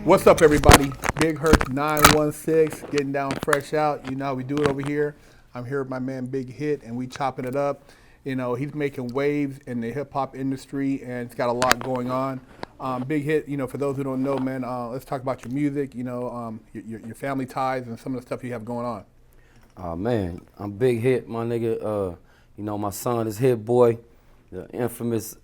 What's up, everybody? Big Hurt 916, getting down fresh out. You know how we do it over here. I'm here with my man Big Hit, and we chopping it up. You know, he's making waves in the hip hop industry, and it's got a lot going on. Big Hit, you know, for those who don't know, man, let's talk about your music. You know, your family ties and some of the stuff you have going on. Oh man, I'm Big Hit, my nigga. You know, my son is Hit Boy, the infamous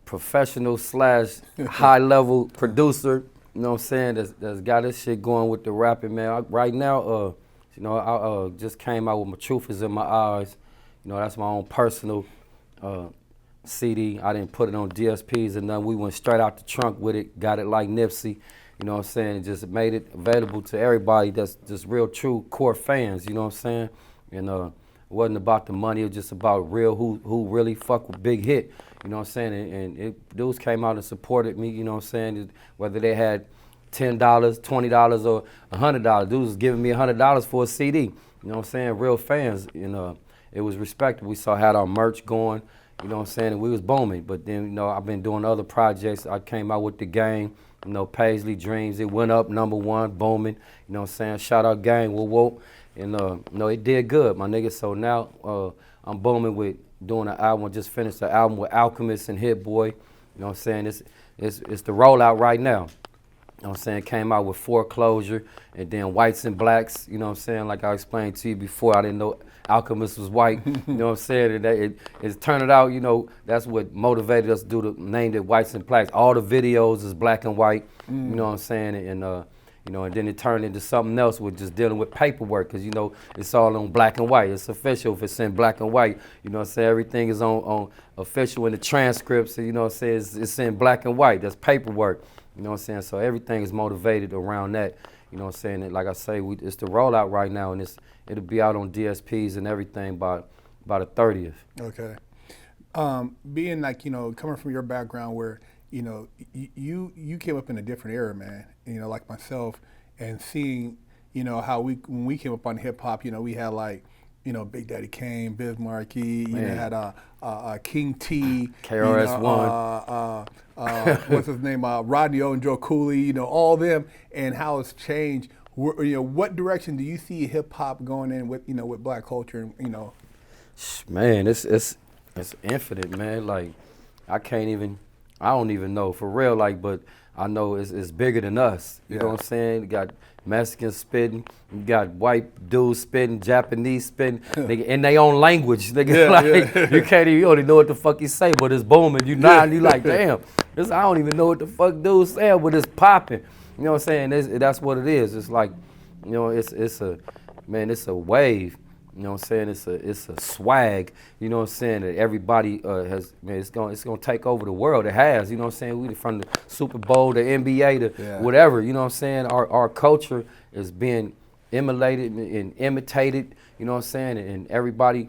professional slash high level producer. You know what I'm saying? That's got this shit going with the rapping, man. Right now, you know, I just came out with My Truth Is in My Eyes. You know, that's my own personal CD. I didn't put it on DSPs or nothing. We went straight out the trunk with it, got it like Nipsey. You know what I'm saying? And just made it available to everybody that's just real true core fans, you know what I'm saying? And it wasn't about the money, it was just about real who really fuck with Big Hit, you know what I'm saying? And dudes came out and supported me, you know what I'm saying? Whether they had $10, $20, or $100. Dudes was giving me $100 for a CD, you know what I'm saying? Real fans, you know. It was respected. We had our merch going, you know what I'm saying? And we was booming. But then, you know, I've been doing other projects. I came out with The Game, you know, Paisley Dreams. It went up #1, booming. You know what I'm saying? Shout out Gang, whoop whoop. And, you know, it did good, my nigga. So now I'm booming with doing an album. I just finished the album with Alchemist and Hit Boy. You know what I'm saying? It's the rollout right now. You know what I'm saying? Came out with Foreclosure and then Whites and Blacks. You know what I'm saying? Like I explained to you before, I didn't know Alchemist was white. You know what I'm saying? And it's turned out, you know, that's what motivated us to do the name it Whites and Blacks. All the videos is black and white. You know what I'm saying? And you know, and then it turned into something else with just dealing with paperwork, because, you know, it's all on black and white. It's official if it's in black and white. You know what I'm saying? Everything is on official in the transcripts. You know what I'm saying? It's in black and white. That's paperwork. You know what I'm saying? So everything is motivated around that. You know what I'm saying? And like I say, it's the rollout right now, and it'll be out on DSPs and everything by the 30th. Okay. Being like, you know, coming from your background where, you know, you came up in a different era, man, you know, like myself, and seeing, you know, how when we came up on hip hop, you know, we had like, you know, Big Daddy Kane, Biz Markie, you know, had King T, KRS-One, what's his name, Rodney O and Joe Cooley, you know, all them, and how it's changed. You know, what direction do you see hip hop going in with, you know, with black culture, and, you know? Man, it's infinite, man. Like, I don't even know for real, like, but I know it's bigger than us. You know what I'm saying? You got Mexicans spitting, you got white dudes spitting, Japanese spitting, nigga, in their own language. Nigga, you don't even know what the fuck you say, but it's booming. You like, damn, I don't even know what the fuck dudes say, but it's popping. You know what I'm saying? That's what it is. It's like, you know, it's a wave. You know what I'm saying? It's a swag, you know what I'm saying, that everybody has, man, it's gonna take over the world. It has, you know what I'm saying? We from the Super Bowl, the NBA, to whatever, you know what I'm saying? Our culture is being emulated and imitated, you know what I'm saying? And everybody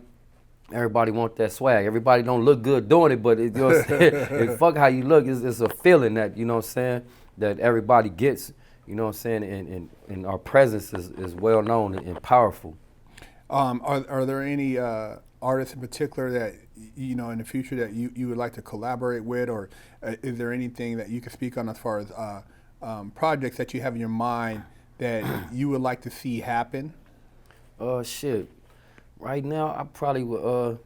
want that swag. Everybody don't look good doing it, but you know what I'm saying? And fuck how you look, it's a feeling that, you know what I'm saying, that everybody gets, you know what I'm saying? And our presence is well known and powerful. Are there any artists in particular that, you know, in the future that you would like to collaborate with, or is there anything that you can speak on as far as projects that you have in your mind that you would like to see happen? Shit. Right now, I probably would,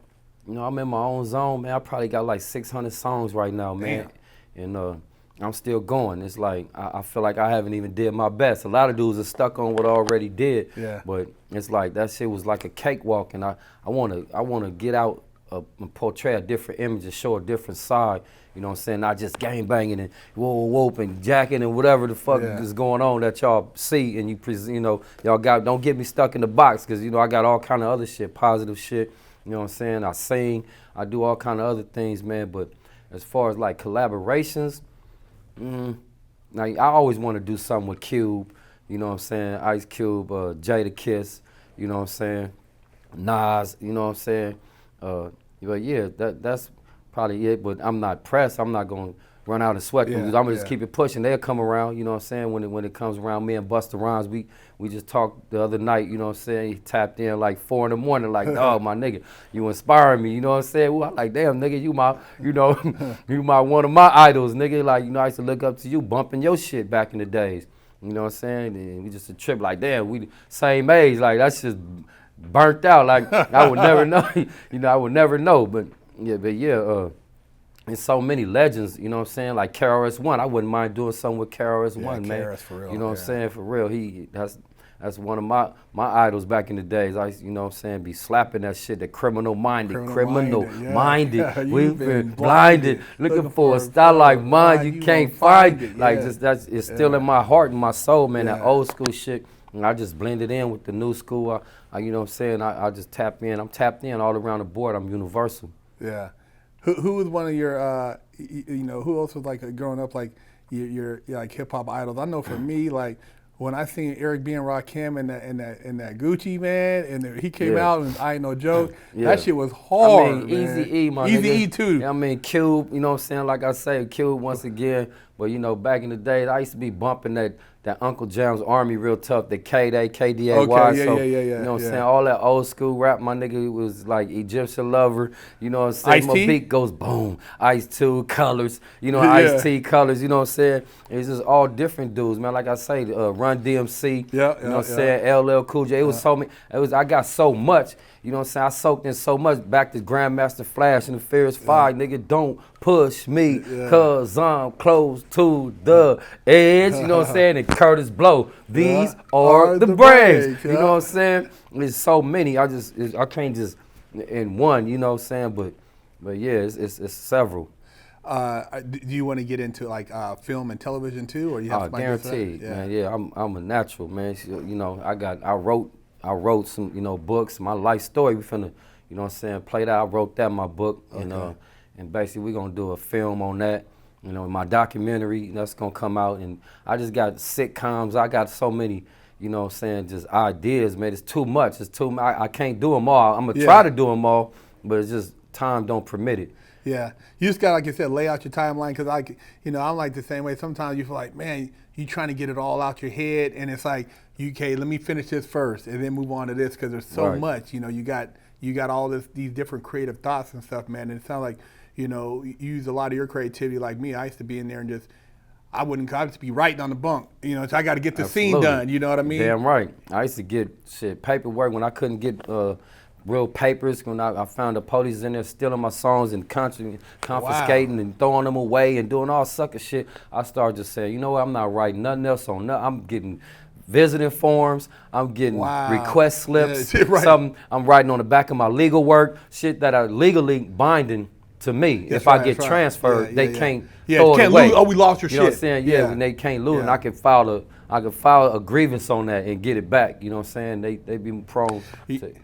you know, I'm in my own zone, man. I probably got like 600 songs right now, man. Damn. And I'm still going. It's like, I feel like I haven't even did my best. A lot of dudes are stuck on what I already did. Yeah. But it's like, that shit was like a cakewalk, and I wanna get out and portray a different image and show a different side. You know what I'm saying? Not just gang banging and whoop and jacking and whatever the fuck is going on that y'all see, and you know, y'all don't get me stuck in the box, because, you know, I got all kind of other shit, positive shit. You know what I'm saying? I sing, I do all kind of other things, man. But as far as like collaborations, now, I always want to do something with Cube, you know what I'm saying? Ice Cube, Jada Kiss, you know what I'm saying? Nas, you know what I'm saying? But yeah, that's probably it. But I'm not pressed. I'm not going to run out and sweat them. Yeah, I'm gonna just yeah. keep it pushing. They'll come around, you know what I'm saying, when it comes around. Me and Busta Rhymes, we just talked the other night, you know what I'm saying. He tapped in like 4 in the morning, like, oh my nigga, you inspiring me, you know what I'm saying. Well, I'm like, damn nigga, you my, you know, you my one of my idols, nigga. Like, you know, I used to look up to you, bumping your shit back in the days. You know what I'm saying? And we just a trip like, damn, we the same age, like that's just burnt out. Like I would never know, you know, I would never know. But yeah, and so many legends, you know what I'm saying? Like KRS-One, I wouldn't mind doing something with KRS-One, man. KRS for real, you know what yeah. I'm saying? For real, that's one of my idols back in the days. I, you know what I'm saying, be slapping that shit, the criminal minded. Yeah, We've been blinded, looking for a style like mine, you can't find it. Like just it's still in my heart and my soul, man. That old school shit. And I just blended in with the new school. I you know what I'm saying? I just tap in. I'm tapped in all around the board. I'm universal. Yeah. Who was one of your, you know, who else was like growing up like your like hip hop idols? I know for me, like when I seen Eric B and Rakim in that Gucci, man, and he came out and I Ain't No Joke, that shit was hard. I mean, Eazy-E, my Easy nigga. E too. I mean, Cube, you know what I'm saying? Like I say, Cube once again. But you know, back in the days, I used to be bumping that Uncle Jam's Army real tough, the KDA, KDAY. Okay, so, yeah. You know what I'm saying? All that old school rap, my nigga was like Egyptian Lover. You know what I'm saying? Ice-T? My beat goes boom. Ice-T, Colors. You know, Ice-T, Colors. You know what I'm saying? It's just all different dudes, man. Like I say, Run DMC. You know what I'm saying? LL Cool J. It was so many. I got so much. You know what I'm saying? I soaked in so much. Back to Grandmaster Flash and the Furious Five. Nigga, don't push me, cause I'm close to the edge. You know what I'm saying? And Curtis Blow. These are the breaks. You know what I'm saying? There's so many. I can't just in one. You know what I'm saying? But yeah, it's several. Do you want to get into like film and television too, or you have to guaranteed, man. Yeah, I'm a natural, man. You know, I wrote some, you know, books. My life story, we finna, you know what I'm saying, play that. I wrote that in my book, and basically we're gonna do a film on that. You know, my documentary that's gonna come out, and I just got sitcoms. I got so many, you know what I'm saying, just ideas, man. It's too much. It's too much. I can't do them all. I'm gonna try to do them all, but it's just time don't permit it. Yeah, you just got, like you said, lay out your timeline, because I'm like the same way. Sometimes you feel like, man, you trying to get it all out your head, and it's like, okay, let me finish this first, and then move on to this, because there's so much. You know, you got all these different creative thoughts and stuff, man. And it sounds like, you know, you use a lot of your creativity. Like me, I used to be in there and I'd just be writing on the bunk. You know, so I got to get the scene done. You know what I mean? Damn right. I used to get paperwork when I couldn't get real papers, when I found the police in there stealing my songs and confiscating and throwing them away and doing all sucker shit. I started just saying, you know what, I'm not writing nothing else on nothing. I'm getting visiting forms, I'm getting request slips, something I'm writing on the back of my legal work, shit that are legally binding to me. If I get transferred, they can't throw it away. Lose. Oh, we lost your shit. You know what I'm saying? Yeah, when they can't lose, and I can file a grievance on that and get it back. You know what I'm saying? They be prone to,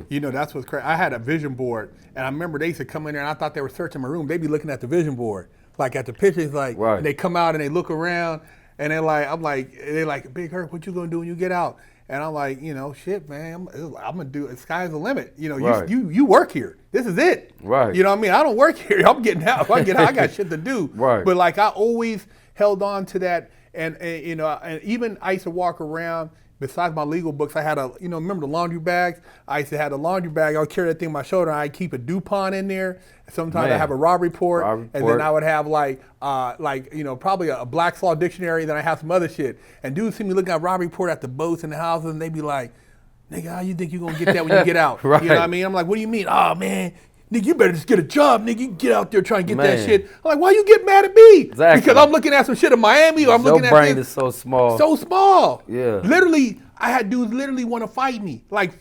You know, that's what's crazy. I had a vision board, and I remember they used to come in there, and I thought they were searching my room. They be looking at the vision board, like at the pictures, like, and they come out and they look around, and they're like, Big Herc, what you gonna do when you get out? And I'm like, you know, shit, man, I'm gonna do it. Sky's the limit. You know, you work here. This is it. Right. You know what I mean? I don't work here. I'm getting out. If I get out, I got shit to do. Right. But like, I always held on to that, and you know, and even I used to walk around. Besides my legal books, I had remember the laundry bags? I used to have the laundry bag. I would carry that thing on my shoulder. I'd keep a DuPont in there. Sometimes I have a robbery report, and then I would have probably a Black's Law dictionary. Then I have some other shit. And dudes see me looking at robbery report at the boats and the houses, and they be like, "Nigga, how you think you gonna get that when you get out?" You know what I mean? I'm like, "What do you mean?" "Oh man, nigga, you better just get a job, nigga. You get out there trying to get that shit." I'm like, "Why you get mad at me?" Exactly. Because I'm looking at some shit in Miami, or I'm looking at your brain is so small. So small. Yeah. Literally, I had dudes literally want to fight me. Like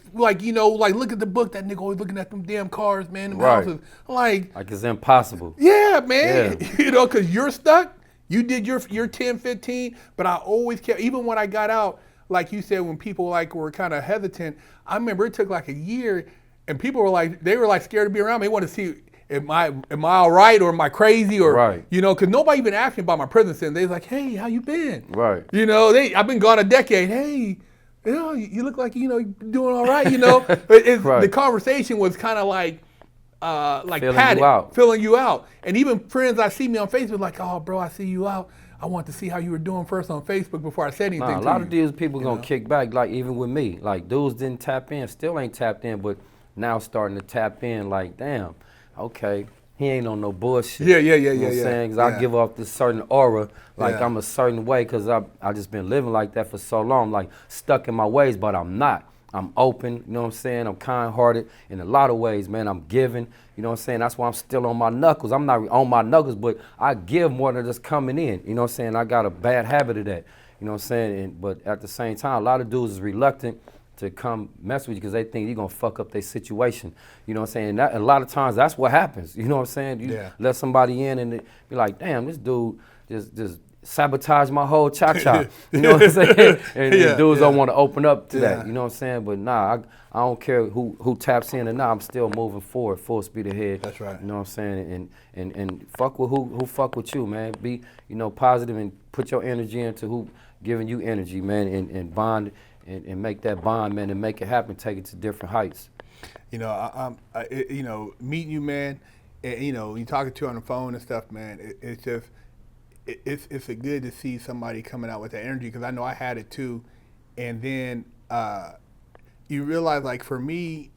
you know, like look at the book. That nigga always looking at them damn cars, man, them houses. Like it's impossible. Yeah, man. Yeah. You know, because you're stuck. You did your 10, 15, but I always kept, even when I got out, like you said, when people were kind of hesitant, I remember it took like a year, and people were like, scared to be around me. They wanted to see, am I all right, or am I crazy, or you know, because nobody even asked me about my prison sentence. They was like, "Hey, how you been?" Right. You know, I've been gone a decade. "Hey, you know, you look like, you know, you're doing all right." You know, the conversation was kind of like, like Filling patted, you out. filling you out. And even friends I see me on Facebook like, oh, bro, I see you out. I want to see how you were doing first on Facebook before I said anything Nah, a to lot you. of these people You gonna know? kick back, like even with me. Like dudes didn't tap in, still ain't tapped in, but now starting to tap in. Like, damn, okay, he ain't on no bullshit. Yeah, yeah, yeah, You know yeah, what I'm yeah. saying? 'Cause Yeah. I give off this certain aura, like Yeah. I'm a certain way, cause I just been living like that for so long, like stuck in my ways, but I'm not. I'm open, you know what I'm saying? I'm kind-hearted in a lot of ways, man. I'm giving, you know what I'm saying? That's why I'm still on my knuckles. I'm not on my knuckles, but I give more than just coming in, you know what I'm saying? I got a bad habit of that, you know what I'm saying? But at the same time, a lot of dudes is reluctant to come mess with you because they think you're going to fuck up their situation, you know what I'm saying? That, a lot of times, that's what happens, you know what I'm saying? You Yeah. let somebody in and they be like, damn, this dude just sabotage my whole cha-cha. You know what I'm saying? And Yeah, dudes yeah. don't want to open up to Yeah. that. You know what I'm saying? But nah, I don't care who taps in or not. I'm still moving forward, full speed ahead. That's right. You know what I'm saying? And fuck with who fuck with you, man. Be, you know, positive and put your energy into who giving you energy, man, and bond and make that bond, man, and make it happen, take it to different heights. You know, you know, meeting you, man. And, you know, you talking to you on the phone and stuff, man. It's just, it's a good to see somebody coming out with that energy because I know I had it too. And then you realize, like for me,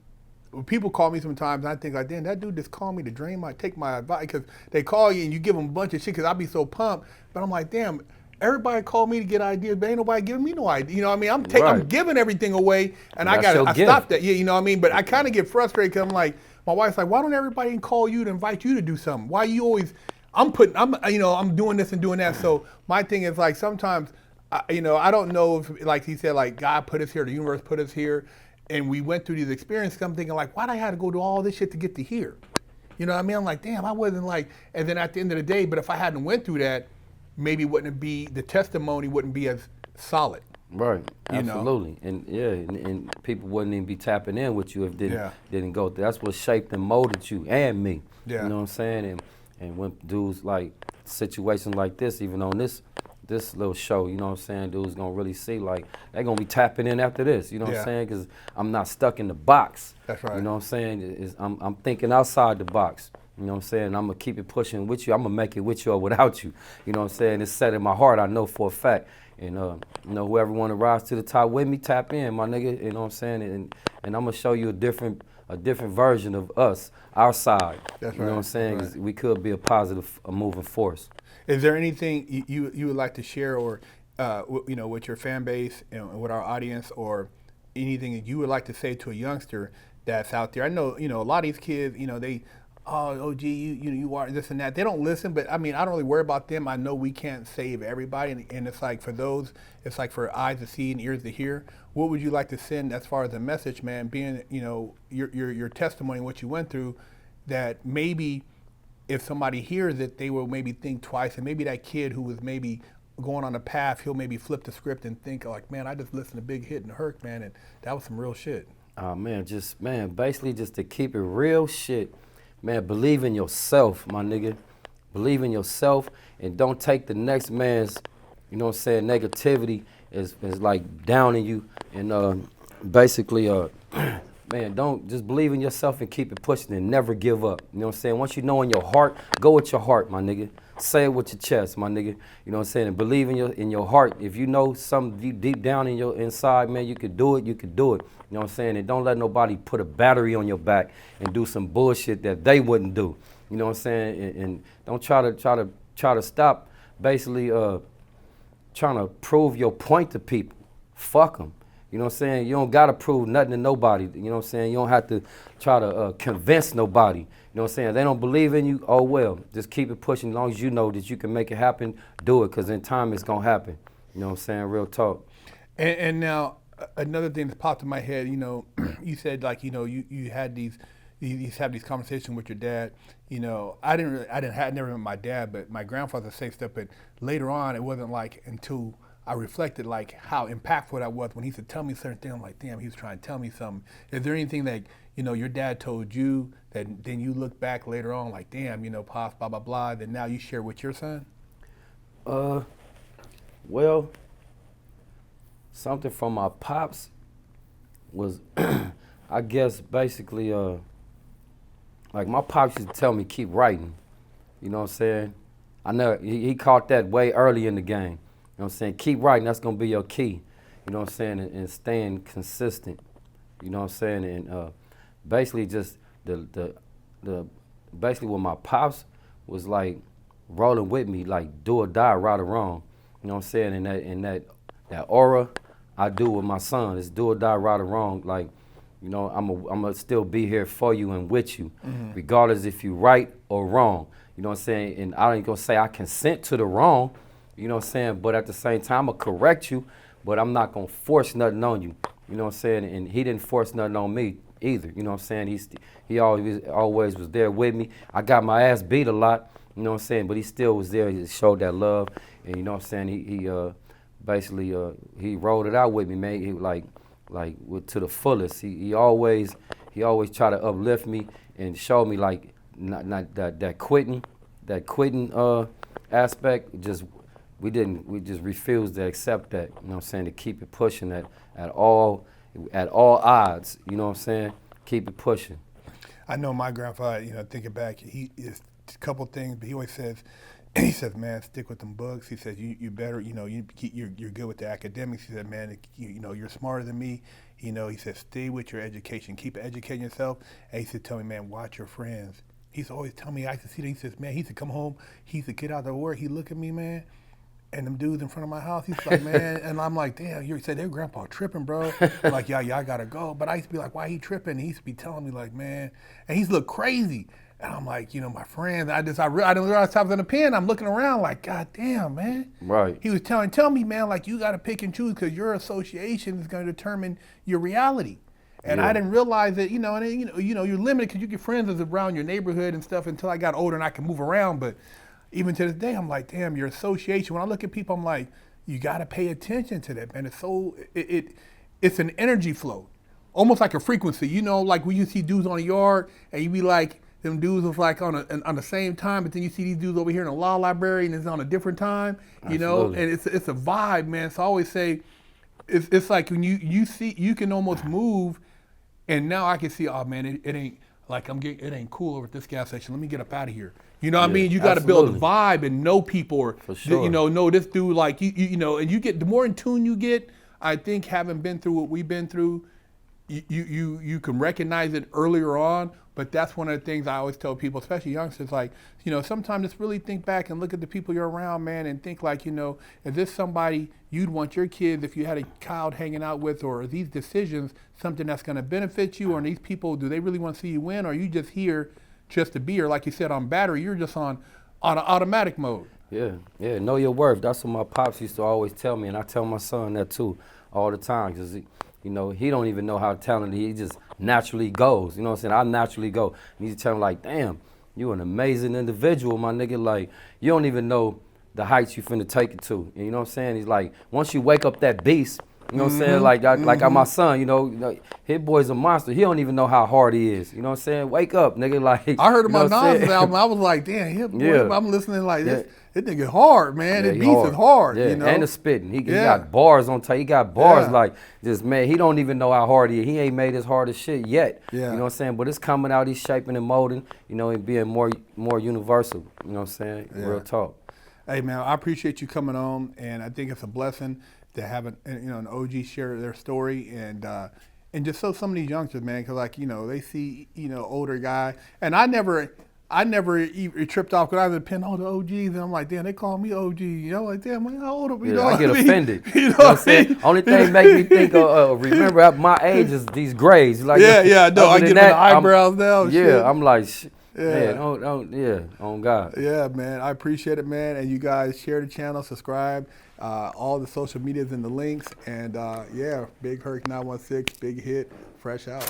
when people call me sometimes, and I think like, damn, that dude just called me to drain my, take my advice because they call you and you give them a bunch of shit because I be so pumped. But I'm like, damn. Everybody called me to get ideas, but ain't nobody giving me no idea. You know what I mean? I'm Right. giving everything away, and That's your I gift. stopped that. Yeah, you know what I mean? But I kind of get frustrated because I'm like, my wife's like, why don't everybody call you to invite you to do something? Why you always, you know, I'm doing this and doing that. So my thing is like sometimes, you know, I don't know if, like he said, like God put us here, the universe put us here, and we went through these experiences. I'm thinking like, why'd I have to go through all this shit to get to here? You know what I mean? I'm like, damn, I wasn't like, and then at the end of the day, but if I hadn't went through that, maybe wouldn't be, the testimony wouldn't be as solid. Right, You know? absolutely, and yeah, and people wouldn't even be tapping in with you if Yeah. didn't go through. That's what shaped and molded you and me. Yeah. You know what I'm saying? And when dudes like situations like this, even on this little show, you know what I'm saying? Dudes gonna really see like they gonna be tapping in after this. You know what Yeah. I'm saying? Because I'm not stuck in the box. That's right. You know what I'm saying? I'm thinking outside the box. You know what I'm saying? I'm gonna keep it pushing with you. I'm gonna make it with you or without you. You know what I'm saying? It's set in my heart. I know for a fact. And you know, whoever want to rise to the top with me, tap in, my nigga. You know what I'm saying? And I'm gonna show you a different version of us, our side. That's you know right. what I'm saying? That's 'Cause we could be a positive, a moving force. Is there anything you would like to share, or you know, with your fan base and with our audience, or anything that you would like to say to a youngster that's out there? I know, you know, a lot of these kids, you know, they, oh, gee, you are this and that. They don't listen, but I mean, I don't really worry about them. I know we can't save everybody, and it's like for those, it's like for eyes to see and ears to hear. What would you like to send as far as a message, man? Being, you know, your testimony, what you went through, that maybe if somebody hears it, they will maybe think twice, and maybe that kid who was maybe going on a path, he'll maybe flip the script and think like, man, I just listened to Big Hit and Herc, man, and that was some real shit. Man, basically just to keep it real shit, man, believe in yourself, my nigga. Believe in yourself and don't take the next man's, you know what I'm saying, negativity is like downing you. And basically, man, don't just believe in yourself and keep it pushing and never give up. You know what I'm saying? Once you know in your heart, go with your heart, my nigga. Say it with your chest, my nigga. You know what I'm saying? And believe in your heart. If you know something deep down in your inside, man, you could do it, you could do it. You know what I'm saying? And don't let nobody put a battery on your back and do some bullshit that they wouldn't do. You know what I'm saying? And don't try to stop basically trying to prove your point to people. Fuck them. You know what I'm saying? You don't got to prove nothing to nobody. You know what I'm saying? You don't have to try to convince nobody. You know what I'm saying? If they don't believe in you, oh well. Just keep it pushing as long as you know that you can make it happen. Do it, because in time it's going to happen. You know what I'm saying? Real talk. And now another thing that popped in my head, you know, you said like, you know, you had you have these conversations with your dad. You know, I never met my dad, but my grandfather said stuff. But later on, it wasn't like until I reflected like how impactful that was when he said, tell me certain things. I'm like, damn, he was trying to tell me something. Is there anything that, you know, your dad told you that then you look back later on like, damn, you know, pops, blah, blah, blah, that now you share with your son? Well, something from my pops was, I guess, basically, like my pops used to tell me keep writing. You know what I'm saying? I know he caught that way early in the game. You know what I'm saying? Keep writing, that's gonna be your key. You know what I'm saying? And staying consistent. You know what I'm saying? And basically just the basically what my pops was like rolling with me, like do or die, right or wrong. You know what I'm saying? And that aura I do with my son is do or die, right or wrong. Like, you know, I'm gonna still be here for you and with you, regardless if you right or wrong. You know what I'm saying? And I ain't gonna say I consent to the wrong, you know what I'm saying? But at the same time, I'm gonna correct you, but I'm not gonna force nothing on you. You know what I'm saying? And he didn't force nothing on me either. You know what I'm saying? He always was there with me. I got my ass beat a lot, you know what I'm saying? But he still was there. He showed that love, and you know what I'm saying? He basically he rolled it out with me, man. He to the fullest. He always try to uplift me and show me like not that quitting aspect. We just refused to accept that. You know what I'm saying? To keep it pushing at all odds. You know what I'm saying? Keep it pushing. I know my grandfather, you know, thinking back, he is a couple things, but he always says, he says, man, stick with them books. He says, you better, you know, you're good with the academics. He said, man, you know, you're smarter than me. You know, he said, stay with your education. Keep educating yourself. And he said, tell me, man, watch your friends. He used to always tell me, I used to see that. He says, man, he used to come home. He used to get out of work. He look at me, man, and them dudes in front of my house, he's like, man, and I'm like, damn, you said their grandpa tripping, bro. I'm like, yeah, I gotta go. But I used to be like, why he tripping? And he used to be telling me like, man, and he's look crazy. And I'm like, you know, my friends, I didn't realize I was in the pen. I'm looking around like, God damn, man. Right. He was tell me, man, like you gotta pick and choose because your association is gonna determine your reality. And I didn't realize that, you know, and you know, you're limited because you get friends that's around your neighborhood and stuff until I got older and I can move around. But even to this day, I'm like, damn, your association. When I look at people, I'm like, you got to pay attention to that, man. It's so, it's an energy flow, almost like a frequency. You know, like when you see dudes on the yard, and you be like, them dudes was like on the same time, but then you see these dudes over here in the law library, and it's on a different time. You know, and it's a vibe, man. So I always say, it's like when you see, you can almost move, and now I can see, oh man, it ain't. Like it ain't cool over at this gas station. Let me get up out of here. You know what I mean? You got to build a vibe and know people, or for sure. You know this dude. Like you know, and you get the more in tune you get. I think having been through what we've been through, you can recognize it earlier on. But that's one of the things I always tell people, especially youngsters. Like, you know, sometimes just really think back and look at the people you're around, man, and think like, you know, is this somebody you'd want your kids if you had a child hanging out with, or are these decisions something that's going to benefit you, or are these people, do they really want to see you win, or are you just here just to be here? Like you said, on battery, you're just on automatic mode. Yeah, know your worth. That's what my pops used to always tell me, and I tell my son that too all the time, because you know, he don't even know how talented he just naturally goes. You know what I'm saying? I naturally go. And he's telling like, damn, you an amazing individual, my nigga. Like, you don't even know the heights you finna take it to. You know what I'm saying? He's like, once you wake up that beast, you know what I'm saying? Like my son, you know, his boy's a monster. He don't even know how hard he is. You know what I'm saying? Wake up, nigga. Like, I heard about Nas' album. I was like, damn, Hip Boy. I'm listening like this. This nigga hard, man. This beast is hard. Yeah, you know? And the spitting. He got bars on top. He got bars like this, man. He don't even know how hard he is. He ain't made his hardest shit yet. Yeah. You know what I'm saying? But it's coming out. He's shaping and molding, you know, and being more universal. You know what I'm saying? Yeah. Real talk. Hey, man, I appreciate you coming on, and I think it's a blessing to have an OG share their story and just so some of these youngsters, man, because like, you know, they see, you know, older guy, and I never tripped off because I was depending on the OGs, and I'm like, damn, they call me OG, you know, like, damn, how old are we? Yeah, I get offended. You know what I'm saying? Only thing make me think of, remember at my age is these grades. Like, no, I get the eyebrows now. Yeah, shit. I'm like, man, on God. Yeah, man, I appreciate it, man, and you guys share the channel, subscribe, all the social medias in the links, and Big Herc 916, big hit, fresh out.